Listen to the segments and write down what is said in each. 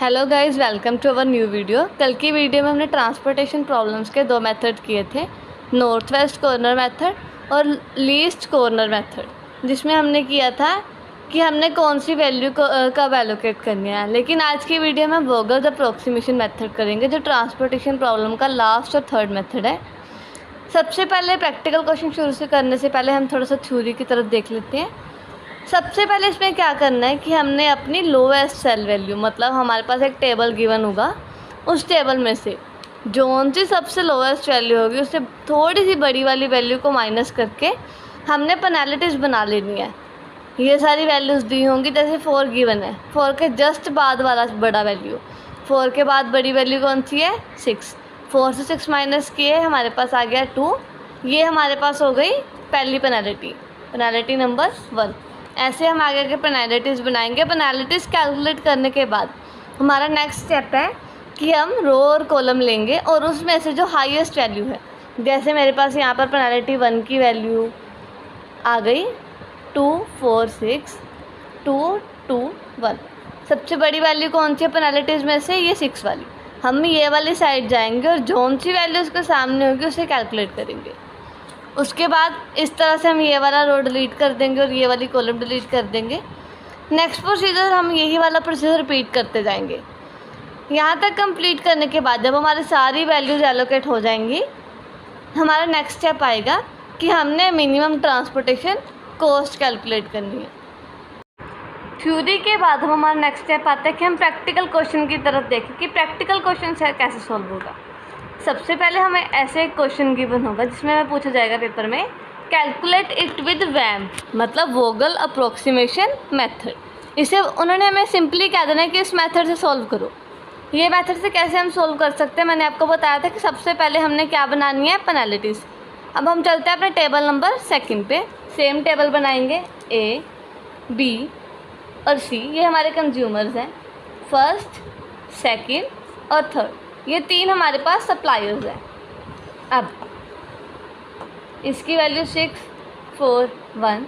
Hello guys, welcome to our new video. कल की video में हमने ट्रांसपोर्टेशन प्रॉब्लम्स के 2 मेथड किए थे, नॉर्थ वेस्ट कॉर्नर मेथड और लीस्ट कॉर्नर मेथड, जिसमें हमने किया था कि हमने कौन सी वैल्यू को कब एलोकेट करनी है। लेकिन आज की वीडियो में वोगल्स अप्रोक्सीमेशन मेथड करेंगे, जो ट्रांसपोर्टेशन प्रॉब्लम का लास्ट और थर्ड मेथड है। सबसे पहले प्रैक्टिकल क्वेश्चन शुरू से करने से पहले हम थोड़ा सा थ्योरी की तरफ देख लेते हैं। सबसे पहले इसमें क्या करना है कि हमने अपनी लोएस्ट सेल वैल्यू, मतलब हमारे पास एक टेबल गिवन होगा, उस टेबल में से जोन सी सबसे लोएस्ट वैल्यू होगी उससे थोड़ी सी बड़ी वाली वैल्यू को माइनस करके हमने पेनल्टीज बना लेनी है। ये सारी वैल्यूज़ दी होंगी, जैसे 4 गिवन है, 4 के जस्ट बाद वाला बड़ा वैल्यू, 4 के बाद बड़ी वैल्यू कौन सी है 6, 4 से 6 माइनस किए हमारे पास आ गया 2। ये हमारे पास हो गई पहली पेनल्टी नंबर 1। ऐसे हम आगे के पेनल्टीज़ बनाएंगे। पेनल्टीज़ कैलकुलेट करने के बाद हमारा नेक्स्ट स्टेप है कि हम रो और कॉलम लेंगे और उसमें से जो हाईएस्ट वैल्यू है, जैसे मेरे पास यहाँ पर पेनल्टी 1 की वैल्यू आ गई 2 4 6 2 2 1। सबसे बड़ी वैल्यू कौन सी है पेनल्टीज़ में से, ये 6 वाली। हम ये वाली साइड जाएंगे और जौन सी वैल्यू उसके सामने होगी उसे कैलकुलेट करेंगे। उसके बाद इस तरह से हम ये वाला रो डिलीट कर देंगे और ये वाली कॉलम डिलीट कर देंगे। नेक्स्ट प्रोसीजर हम यही वाला प्रोसीजर रिपीट करते जाएंगे। यहाँ तक कंप्लीट करने के बाद जब हमारी सारी वैल्यूज एलोकेट हो जाएंगी, हमारा नेक्स्ट स्टेप आएगा कि हमने मिनिमम ट्रांसपोर्टेशन कॉस्ट कैलकुलेट करनी है। थ्योरी के बाद हम हमारा नेक्स्ट स्टेप आता है कि हम प्रैक्टिकल क्वेश्चन की तरफ देखें कि प्रैक्टिकल क्वेश्चन कैसे सॉल्व होगा। सबसे पहले हमें ऐसे एक क्वेश्चन गिवन होगा जिसमें हमें पूछा जाएगा पेपर में, कैलकुलेट इट विद वैम, मतलब वोगल अप्रोक्सीमेशन मेथड। इसे उन्होंने हमें सिंपली कह देना है कि इस मेथड से सॉल्व करो। ये मेथड से कैसे हम सॉल्व कर सकते हैं, मैंने आपको बताया था कि सबसे पहले हमने क्या बनानी है, पेनल्टीज़। अब हम चलते हैं अपने टेबल नंबर 2 पे। सेम टेबल बनाएंगे, ए बी और सी, ये हमारे कंज्यूमर्स हैं, फर्स्ट सेकंड और थर्ड, ये 3 हमारे पास सप्लायर्स हैं। अब इसकी वैल्यू 6 4 1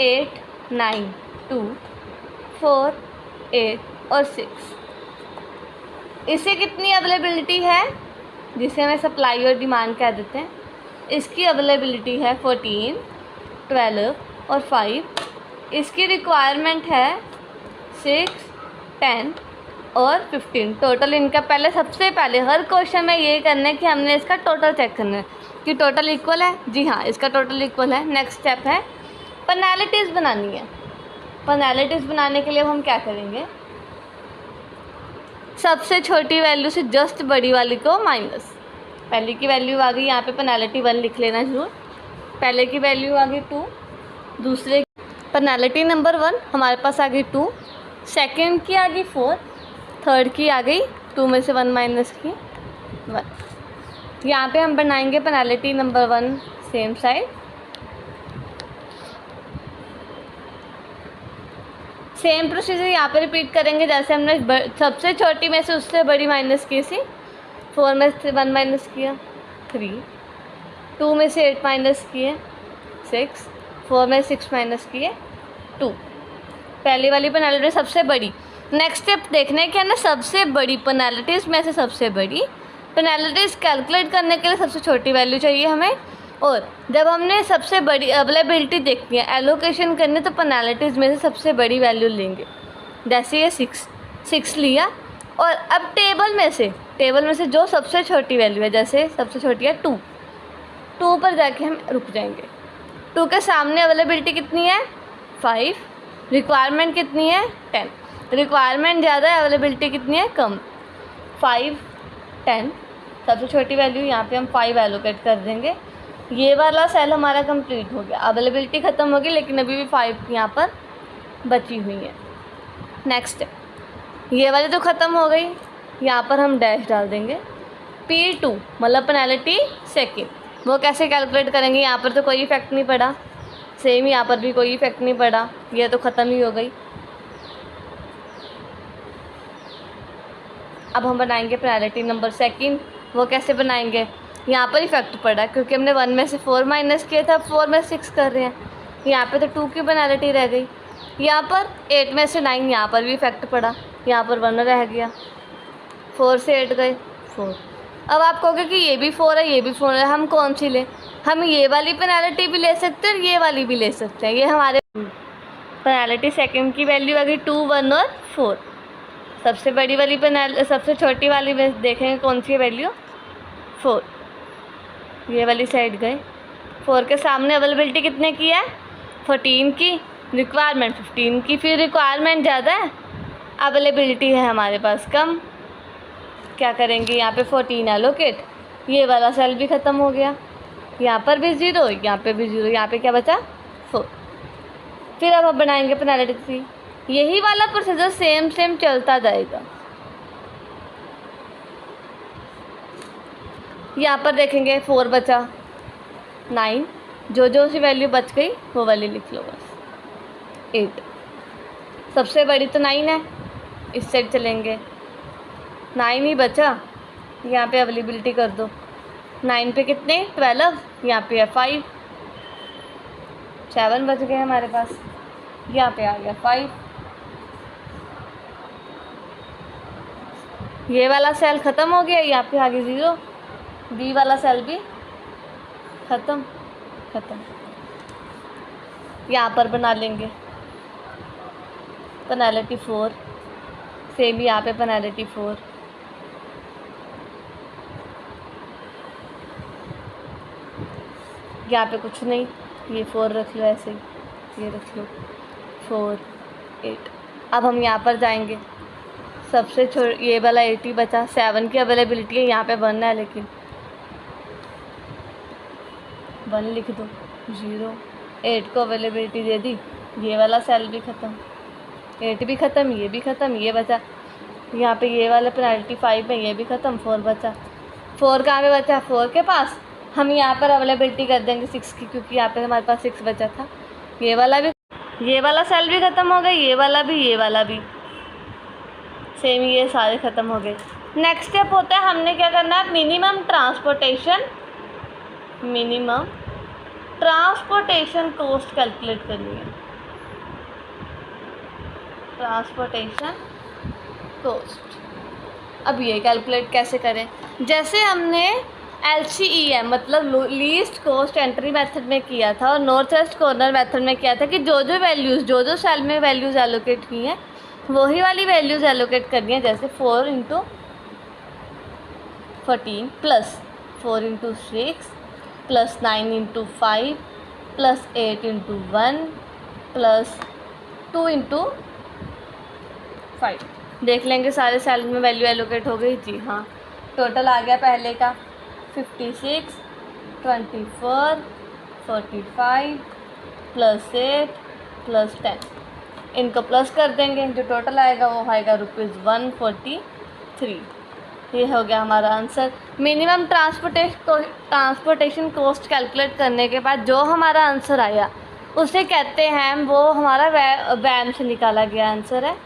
8 9 2 4 8 और 6। इससे कितनी अवेलेबिलिटी है, जिसे हमें सप्लाई और डिमांड कह देते हैं, इसकी अवेलेबिलिटी है 14 12 और 5। इसकी रिक्वायरमेंट है 6 10 और 15। टोटल इनका पहले सबसे पहले हर क्वेश्चन में ये करना है कि हमने इसका टोटल चेक करना है कि टोटल इक्वल है। जी हाँ, इसका टोटल इक्वल है। नेक्स्ट स्टेप है पेनल्टीज़ बनानी है। पेनल्टीज़ बनाने के लिए हम क्या करेंगे, सबसे छोटी वैल्यू से जस्ट बड़ी वाली को माइनस। पहले की वैल्यू आ गई, यहाँ पे पेनल्टी 1 लिख लेना जरूर। पहले की वैल्यू आ गई 2, दूसरे पेनल्टी नंबर 1 हमारे पास आ गई 2, सेकेंड की आ गई 4, थर्ड की आ गई 2 में से 1 माइनस की 1। यहाँ पे हम बनाएंगे penalty number 1 same side, same procedure यहाँ पे रिपीट करेंगे जैसे हमने सबसे छोटी में से उससे बड़ी माइनस की थी। 4 में से 1 माइनस किया 3, 2 में से 8 माइनस किए 6, 4 में 6 माइनस किए 2। पहली वाली पेनल्टी सबसे बड़ी। नेक्स्ट स्टेप देखने के ना, सबसे बड़ी पेनल्टीज़ में से सबसे बड़ी पेनल्टीज़ कैलकुलेट करने के लिए सबसे छोटी वैल्यू चाहिए हमें। और जब हमने सबसे बड़ी अवेलेबिलिटी देखनी है, एलोकेशन करनी, तो पेनल्टीज़ में से सबसे बड़ी वैल्यू लेंगे। जैसे ये 6 लिया और अब टेबल में से जो सबसे छोटी वैल्यू है, जैसे सबसे छोटी है 2 पर जाके हम रुक जाएंगे। 2 के सामने अवेलेबिलिटी कितनी है 5, रिक्वायरमेंट कितनी है 10। रिक्वायरमेंट ज़्यादा है, अवेलेबिलिटी कितनी है कम, 5 10। सबसे छोटी वैल्यू यहाँ पे हम 5 एलोकेट कर देंगे। ये वाला सेल हमारा कंप्लीट हो गया, अवेलेबिलिटी ख़त्म होगी लेकिन अभी भी 5 यहाँ पर बची हुई है। नेक्स्ट ये वाली तो ख़त्म हो गई, यहाँ पर हम डैश डाल देंगे। P2 मतलब पेनल्टी सेकेंड, वो कैसे कैलकुलेट करेंगे, यहाँ पर तो कोई इफेक्ट नहीं पड़ा, सेम यहाँ पर भी कोई इफेक्ट नहीं पड़ा, ये तो ख़त्म ही हो गई। अब हम बनाएंगे पेनल्टी नंबर 2, वो कैसे बनाएंगे, यहाँ पर इफेक्ट पड़ा क्योंकि हमने 1 में से 4 माइनस किया था, 4 में 6 कर रहे हैं, यहाँ पे तो 2 की पेनल्टी रह गई। यहाँ पर 8 में से 9, यहाँ पर भी इफेक्ट पड़ा, यहाँ पर 1 रह गया, 4 से 8 गए 4। अब आप कहोगे कि ये भी 4 है, ये भी 4 है, हम कौन सी लें? हम ये वाली पेनल्टी भी ले सकते हैं और ये वाली भी ले सकते हैं। ये हमारे पेनल्टी सेकंड की वैल्यू आ गई 2, 1 और 4। सबसे बड़ी वाली सबसे छोटी वाली में देखेंगे कौन सी वैल्यू, 4। ये वाली साइड गए, 4 के सामने अवेलेबिलिटी कितने की है, 14 की, रिक्वायरमेंट 15 की। फिर रिक्वायरमेंट ज़्यादा है, अवेलेबिलिटी है हमारे पास कम, क्या करेंगे यहाँ पे 14 एलोकेट। ये वाला सेल भी ख़त्म हो गया, यहाँ पर भी 0, यहाँ पे भी 0, यहाँ पे क्या बचा 4। फिर अब हम बनाएंगे पेनल्टी 3। यही वाला प्रोसीजर सेम चलता जाएगा। यहाँ पर देखेंगे 4 बचा, 9, जो सी वैल्यू बच गई वो वाली लिख लो बस, 8। सबसे बड़ी तो 9 है, इस साइड चलेंगे, 9 ही बचा, यहाँ पे अवेलेबिलिटी कर दो। 9 पे कितने 12, यहाँ पे है 5, 7 बच गए हमारे पास, यहाँ पे आ गया 5। ये वाला सेल ख़त्म हो गया, यहाँ पे आ गया 0, बी वाला सेल भी ख़त्म। यहाँ पर बना लेंगे पेनल्टी 4, सेम यहाँ पे पेनल्टी 4। यहाँ पे कुछ नहीं, ये 4 रख लो ऐसे ही, ये रख लो 4, 8। अब हम यहाँ पर जाएंगे, सबसे ये वाला 80 बचा, 7 की अवेलेबिलिटी है, यहाँ पे 1 है लेकिन 1 लिख दो, 0, 8 को अवेलेबिलिटी दे दी, ये वाला सेल भी ख़त्म, 8 भी ख़त्म, ये भी ख़त्म, ये बचा। यहाँ पे ये वाला पेनल्टी 5 है, ये भी ख़त्म, 4 बचा। 4 कहाँ पे बचा, 4 के पास। हम यहाँ पर अवेलेबिलिटी कर देंगे 6 की, क्योंकि यहाँ पे हमारे पास 6 बचा था। ये वाला सेल भी ख़त्म हो गया, ये वाला भी सेम, ये सारे ख़त्म हो गए। नेक्स्ट स्टेप होता है, हमने क्या करना है, मिनिमम ट्रांसपोर्टेशन कॉस्ट कैलकुलेट करनी है। ट्रांसपोर्टेशन कॉस्ट, अब ये कैलकुलेट कैसे करें, जैसे हमने LCEM मतलब लीस्ट कॉस्ट एंट्री मेथड में किया था और नॉर्थ वेस्ट कॉर्नर मेथड में किया था कि जो सेल में वैल्यूज़ एलोकेट की हैं वही वाली वैल्यूज़ एलोकेट करनी है। जैसे 4 × 14 प्लस 4 × 6 प्लस 9 × 5 प्लस 8 × 1 प्लस 2 × 5। देख लेंगे सारे सेल में वैल्यू एलोकेट हो गई जी हाँ। टोटल आ गया पहले का 56, 24, 45 प्लस 8 प्लस 10। इनको प्लस कर देंगे, जो टोटल आएगा वो आएगा ₹143। ये हो गया हमारा answer. Minimum transportation cost calculate करने के बाद जो हमारा आंसर आया उसे कहते हैं, वो हमारा वैम से निकाला गया आंसर है।